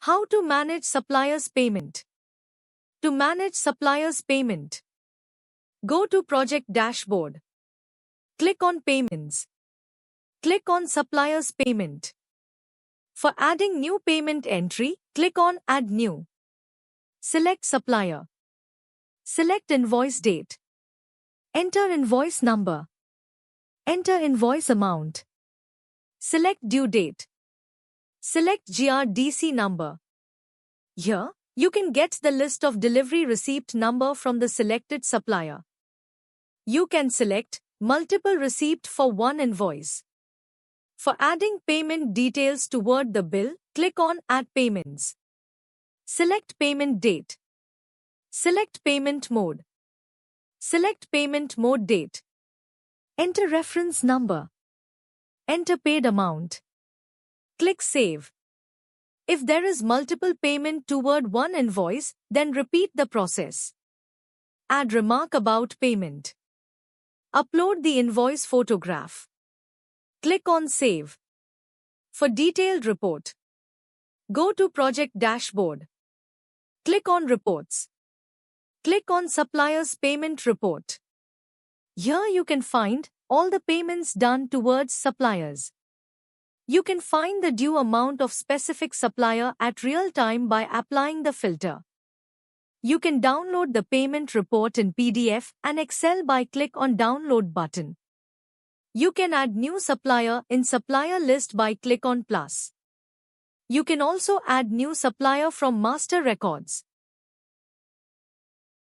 How to manage suppliers' payment. To manage suppliers' payment, go to Project Dashboard. Click on Payments. Click on Suppliers' Payment. For adding new payment entry, click on Add New. Select Supplier. Select Invoice Date. Enter Invoice Number. Enter Invoice Amount. Select Due Date. Select GRDC number. Here, you can get the list of delivery receipt number from the selected supplier. You can select multiple receipt for one invoice. For adding payment details toward the bill, click on Add Payments. Select Payment Date. Select Payment Mode. Select Payment Mode Date. Enter Reference Number. Enter Paid Amount. Click Save. If there is multiple payment toward one invoice, then repeat the process. Add remark about payment. Upload the invoice photograph. Click on Save. For detailed report, go to Project Dashboard. Click on Reports. Click on Suppliers Payment Report. Here you can find all the payments done towards suppliers. You can find the due amount of specific supplier at real time by applying the filter. You can download the payment report in PDF and Excel by click on Download button. You can add new supplier in supplier list by click on plus. You can also add new supplier from master records.